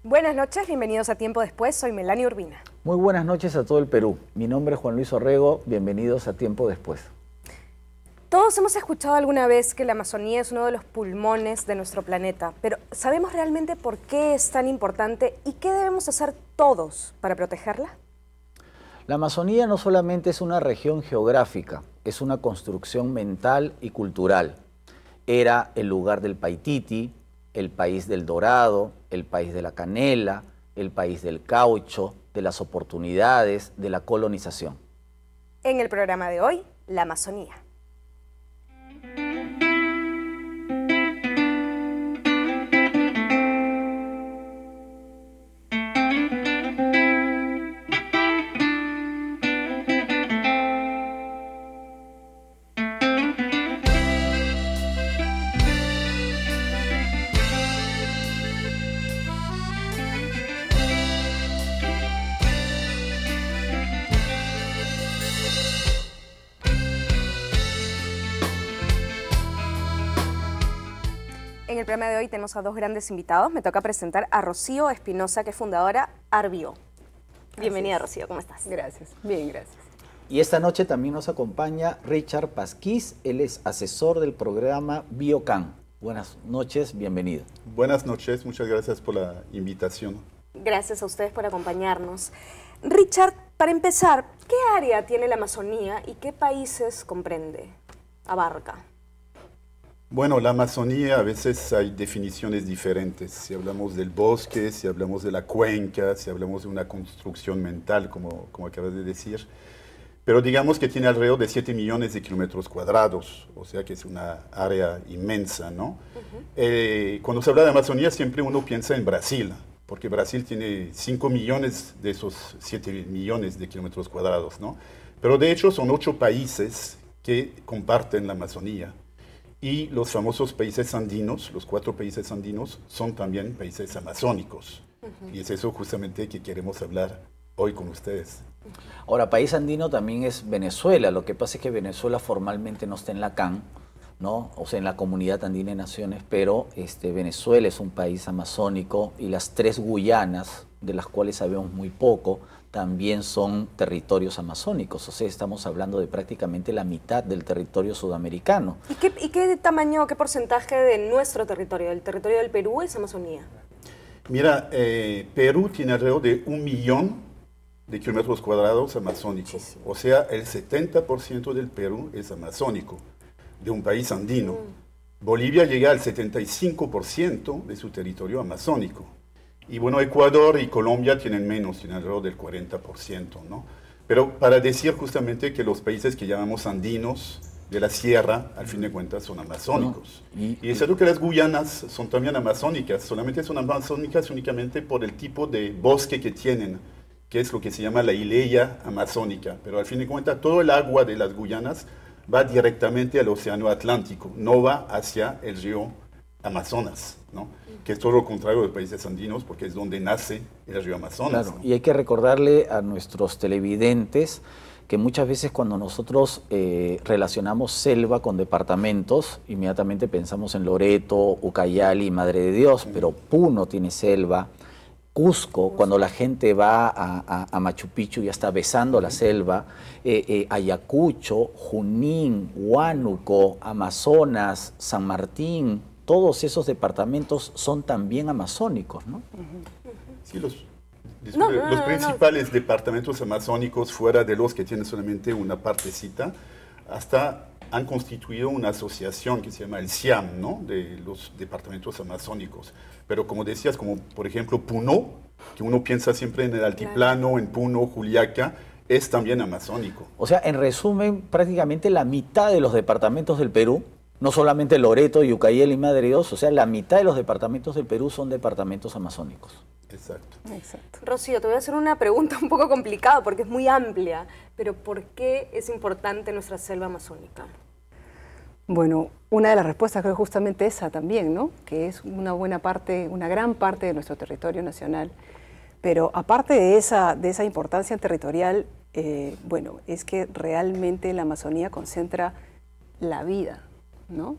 Buenas noches, bienvenidos a Tiempo Después, soy Melanie Urbina. Muy buenas noches a todo el Perú. Mi nombre es Juan Luis Orrego, bienvenidos a Tiempo Después. Todos hemos escuchado alguna vez que la Amazonía es uno de los pulmones de nuestro planeta, pero ¿sabemos realmente por qué es tan importante y qué debemos hacer todos para protegerla? La Amazonía no solamente es una región geográfica, es una construcción mental y cultural. Era el lugar del Paititi, el país del dorado, el país de la canela, el país del caucho, de las oportunidades, de la colonización. En el programa de hoy, la Amazonía. En el programa de hoy tenemos a dos grandes invitados. Me toca presentar a Rocío Espinosa, que es fundadora Arbio. Bienvenida, Rocío, ¿cómo estás? Gracias, bien, gracias. Y esta noche también nos acompaña Richard Pasquís, él es asesor del programa Biocan. Buenas noches, bienvenido. Buenas noches, muchas gracias por la invitación. Gracias a ustedes por acompañarnos. Richard, para empezar, ¿qué área tiene la Amazonía y qué países comprende, abarca? Bueno, la Amazonía a veces hay definiciones diferentes. Si hablamos del bosque, si hablamos de la cuenca, si hablamos de una construcción mental, como acabas de decir. Pero digamos que tiene alrededor de 7 millones de kilómetros cuadrados, o sea que es una área inmensa, ¿no? Cuando se habla de Amazonía siempre uno piensa en Brasil, porque Brasil tiene 5 millones de esos 7 millones de kilómetros cuadrados, ¿no? Pero de hecho son 8 países que comparten la Amazonía. Y los famosos países andinos, los 4 países andinos, son también países amazónicos. Y es eso justamente que queremos hablar hoy con ustedes. Ahora, país andino también es Venezuela. Lo que pasa es que Venezuela formalmente no está en la CAN, ¿no? O sea, en la Comunidad Andina de Naciones, pero Venezuela es un país amazónico y las 3 Guyanas, de las cuales sabemos muy poco, también son territorios amazónicos. O sea, estamos hablando de prácticamente la mitad del territorio sudamericano. ¿Y qué tamaño, qué porcentaje de nuestro territorio, del territorio del Perú, es Amazonía? Mira, Perú tiene alrededor de 1 millón de kilómetros cuadrados amazónicos. Muchísimo. O sea, el 70% del Perú es amazónico, de un país andino. Bolivia llega al 75% de su territorio amazónico. Y bueno, Ecuador y Colombia tienen menos, tienen alrededor del 40%, ¿no? Pero para decir justamente que los países que llamamos andinos de la sierra, al fin de cuentas, son amazónicos. Y es cierto que las Guyanas son también amazónicas, solamente son amazónicas únicamente por el tipo de bosque que tienen, que es lo que se llama la hileya amazónica. Pero al fin de cuentas, todo el agua de las Guyanas va directamente al océano Atlántico, no va hacia el río Amazonas, ¿no? Que es todo lo contrario de los países andinos, porque es donde nace el río Amazonas. Claro, ¿no? y hay que recordarle a nuestros televidentes que muchas veces cuando nosotros relacionamos selva con departamentos, inmediatamente pensamos en Loreto, Ucayali, Madre de Dios, pero Puno tiene selva. Cusco, cuando la gente va a Machu Picchu ya está besando la selva, Ayacucho, Junín, Huánuco, Amazonas, San Martín, todos esos departamentos son también amazónicos, ¿no? Sí, los principales departamentos amazónicos, fuera de los que tienen solamente una partecita, hasta han constituido una asociación que se llama el CIAM, ¿no? De los departamentos amazónicos. Pero como decías, como por ejemplo Puno, que uno piensa siempre en el altiplano, en Puno, Juliaca, es también amazónico. O sea, en resumen, prácticamente la mitad de los departamentos del Perú, no solamente Loreto, Ucayali y Madre de Dios, o sea, la mitad de los departamentos del Perú son departamentos amazónicos. Exacto. Exacto. Rocío, te voy a hacer una pregunta un poco complicada porque es muy amplia, pero ¿por qué es importante nuestra selva amazónica? Bueno, una de las respuestas creo justamente esa también, ¿no? Que es una buena parte, una gran parte de nuestro territorio nacional. Pero aparte de esa importancia territorial, bueno, es que realmente la Amazonía concentra la vida, ¿no?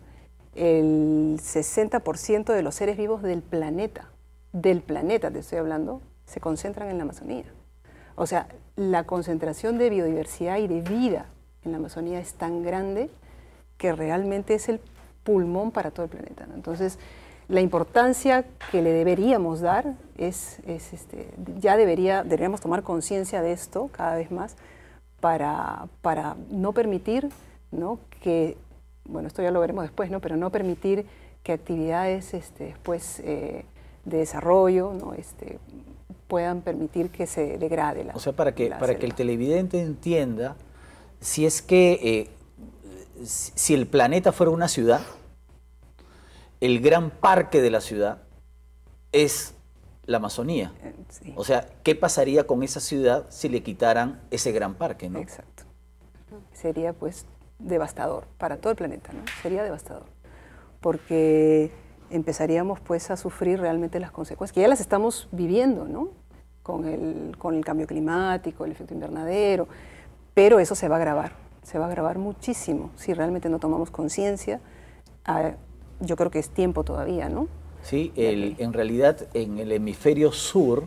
El 60% de los seres vivos del planeta del planeta, te estoy hablando, se concentran en la Amazonía. O sea, la concentración de biodiversidad y de vida en la Amazonía es tan grande que realmente es el pulmón para todo el planeta, ¿no? Entonces, la importancia que le deberíamos dar deberíamos tomar conciencia de esto cada vez más para no permitir, ¿no?, que, bueno, esto ya lo veremos después, ¿no?, pero no permitir que actividades de desarrollo, ¿no?, puedan permitir que se degrade la. O sea, para que el televidente entienda, si es que si el planeta fuera una ciudad, el gran parque de la ciudad es la Amazonía. Sí. O sea, ¿qué pasaría con esa ciudad si le quitaran ese gran parque, ¿no? Exacto. Sería pues devastador para todo el planeta, ¿no? Sería devastador. Porque empezaríamos pues a sufrir realmente las consecuencias, que ya las estamos viviendo, ¿no? Con el cambio climático, el efecto invernadero, pero eso se va a agravar muchísimo si realmente no tomamos conciencia. Yo creo que es tiempo todavía, ¿no? Sí, en realidad en el hemisferio sur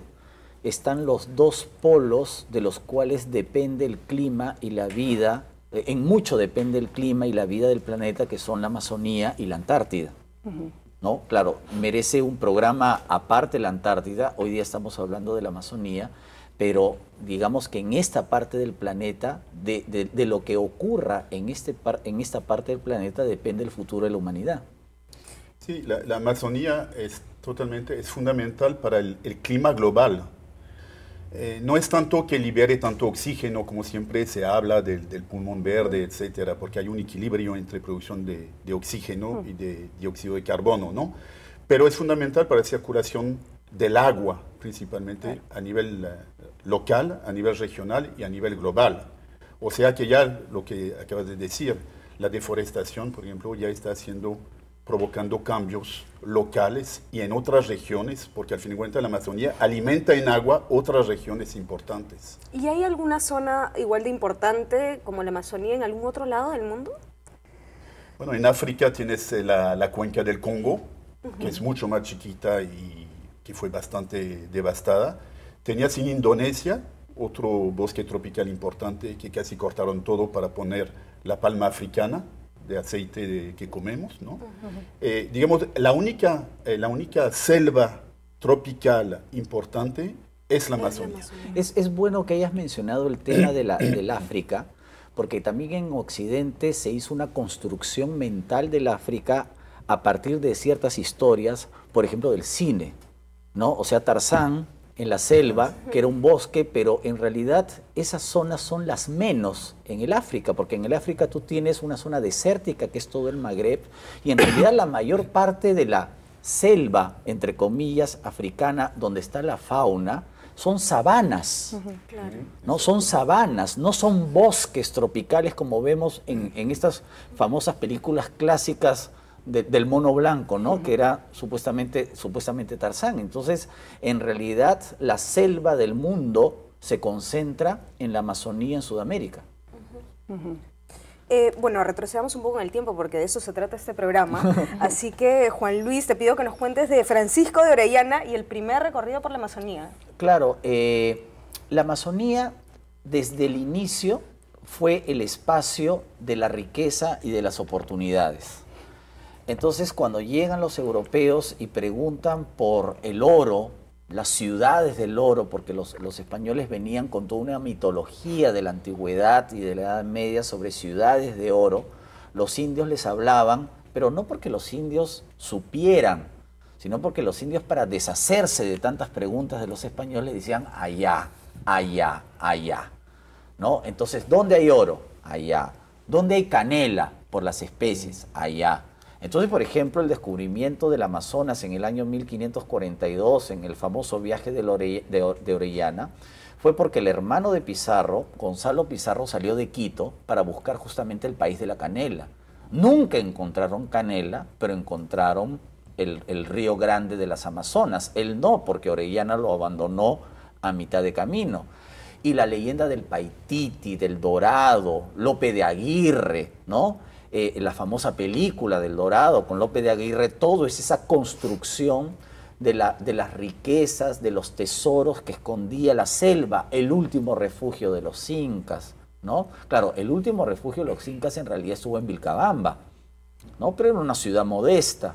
están los dos polos de los cuales depende el clima y la vida, en mucho depende el clima y la vida del planeta, que son la Amazonía y la Antártida. ¿No? Claro, merece un programa aparte la Antártida, hoy día estamos hablando de la Amazonía, pero digamos que en esta parte del planeta, de lo que ocurra en esta parte del planeta depende el futuro de la humanidad. Sí, la Amazonía es fundamental para el clima global. No es tanto que libere tanto oxígeno como siempre se habla del pulmón verde, etcétera, porque hay un equilibrio entre producción de oxígeno y de dióxido de carbono, ¿no? Pero es fundamental para la circulación del agua, principalmente a nivel local, a nivel regional y a nivel global. O sea que ya lo que acabas de decir, la deforestación, por ejemplo, ya está provocando cambios locales y en otras regiones, porque al fin de cuentas la Amazonía alimenta en agua otras regiones importantes. ¿Y hay alguna zona igual de importante como la Amazonía en algún otro lado del mundo? Bueno, en África tienes la cuenca del Congo, que es mucho más chiquita y que fue bastante devastada. Tenías en Indonesia otro bosque tropical importante que casi cortaron todo para poner la palma africana de aceite que comemos, ¿no? Digamos, la única selva tropical importante es la Amazonía. Es bueno que hayas mencionado el tema del África, porque también en Occidente se hizo una construcción mental del África a partir de ciertas historias, por ejemplo, del cine, ¿no? O sea, Tarzán en la selva, que era un bosque, pero en realidad esas zonas son las menos en el África, porque en el África tú tienes una zona desértica que es todo el Magreb, y en realidad la mayor parte de la selva, entre comillas, africana, donde está la fauna, son sabanas, ¿no? Son sabanas, no son bosques tropicales como vemos en estas famosas películas clásicas del mono blanco, ¿no? Que era supuestamente Tarzán. Entonces, en realidad, la selva del mundo se concentra en la Amazonía, en Sudamérica. Bueno, retrocedamos un poco en el tiempo porque de eso se trata este programa. Así que, Juan Luis, te pido que nos cuentes de Francisco de Orellana y el primer recorrido por la Amazonía. Claro, la Amazonía desde el inicio fue el espacio de la riqueza y de las oportunidades. Entonces, cuando llegan los europeos y preguntan por el oro, las ciudades del oro, porque los españoles venían con toda una mitología de la antigüedad y de la Edad Media sobre ciudades de oro, los indios les hablaban, pero no porque los indios supieran, sino porque los indios, para deshacerse de tantas preguntas de los españoles, decían allá, allá, allá, ¿no? Entonces, ¿dónde hay oro? Allá. ¿Dónde hay canela? Por las especies, allá. Entonces, por ejemplo, el descubrimiento del Amazonas en el año 1542, en el famoso viaje de Orellana, fue porque el hermano de Pizarro, Gonzalo Pizarro, salió de Quito para buscar justamente el país de la canela. Nunca encontraron canela, pero encontraron el río Grande de las Amazonas. Él no, porque Orellana lo abandonó a mitad de camino. Y la leyenda del Paititi, del Dorado, Lope de Aguirre, ¿no? La famosa película del Dorado con Lope de Aguirre, todo es esa construcción de las riquezas, de los tesoros que escondía la selva, el último refugio de los incas, ¿no? Claro, el último refugio de los incas en realidad estuvo en Vilcabamba, ¿no? Pero era una ciudad modesta,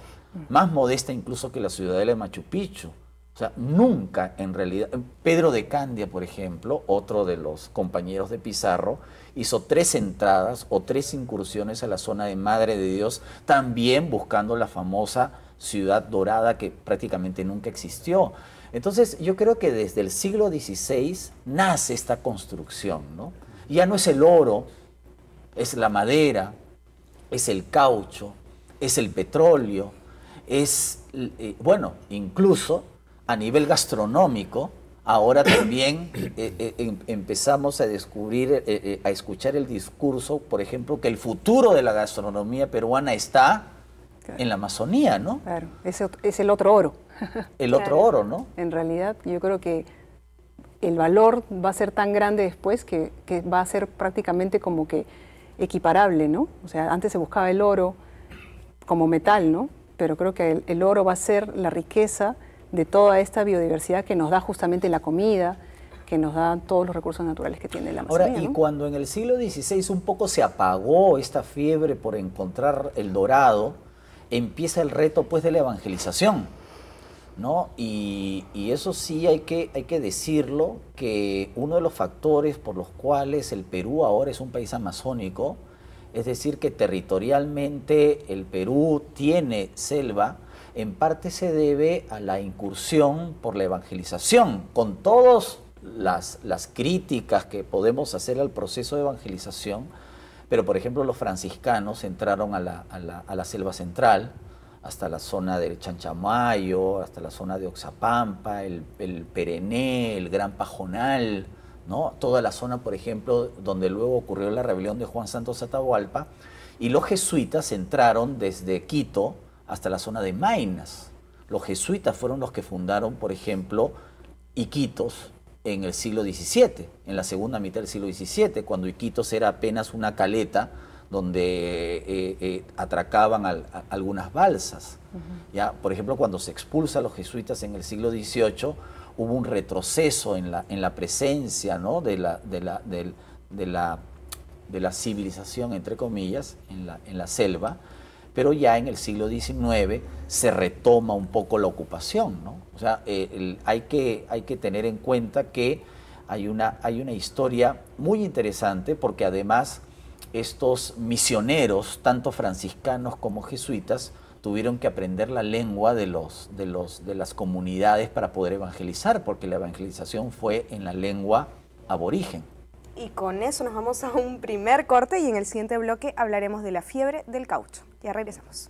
más modesta incluso que la ciudadela de Machu Picchu. O sea, nunca en realidad, Pedro de Candia, por ejemplo, otro de los compañeros de Pizarro, hizo 3 entradas o 3 incursiones a la zona de Madre de Dios, también buscando la famosa ciudad dorada que prácticamente nunca existió. Entonces, yo creo que desde el siglo XVI nace esta construcción, ¿no? Ya no es el oro, es la madera, es el caucho, es el petróleo, es, bueno, incluso a nivel gastronómico, ahora también empezamos a descubrir, a escuchar el discurso, por ejemplo, que el futuro de la gastronomía peruana está en la Amazonía, ¿no? Claro, es el otro oro. El otro oro, ¿no? En realidad, yo creo que el valor va a ser tan grande después que va a ser prácticamente como que equiparable, ¿no? O sea, antes se buscaba el oro como metal, ¿no? Pero creo que el oro va a ser la riqueza de toda esta biodiversidad que nos da justamente la comida, que nos da todos los recursos naturales que tiene la Amazonía. Ahora, y ¿no? cuando en el siglo XVI un poco se apagó esta fiebre por encontrar el dorado, empieza el reto pues de la evangelización, ¿no? Y eso sí hay que decirlo, que uno de los factores por los cuales el Perú ahora es un país amazónico, es decir, que territorialmente el Perú tiene selva, en parte se debe a la incursión por la evangelización, con todas las críticas que podemos hacer al proceso de evangelización, pero por ejemplo los franciscanos entraron a la selva central, hasta la zona del Chanchamayo, hasta la zona de Oxapampa, el Perené, el Gran Pajonal, ¿no? Toda la zona, por ejemplo, donde luego ocurrió la rebelión de Juan Santos Atahualpa, y los jesuitas entraron desde Quito hasta la zona de Maynas. Los jesuitas fueron los que fundaron, por ejemplo, Iquitos en el siglo XVII, en la segunda mitad del siglo XVII, cuando Iquitos era apenas una caleta donde atracaban algunas balsas. ¿Ya? Por ejemplo, cuando se expulsa a los jesuitas en el siglo XVIII, hubo un retroceso en la presencia, ¿no? de la civilización, entre comillas, en la selva, pero ya en el siglo XIX se retoma un poco la ocupación, ¿no? O sea, hay que tener en cuenta que hay una historia muy interesante, porque además estos misioneros, tanto franciscanos como jesuitas, tuvieron que aprender la lengua de las comunidades para poder evangelizar, porque la evangelización fue en la lengua aborigen. Y con eso nos vamos a un primer corte y en el siguiente bloque hablaremos de la fiebre del caucho. Ya regresamos.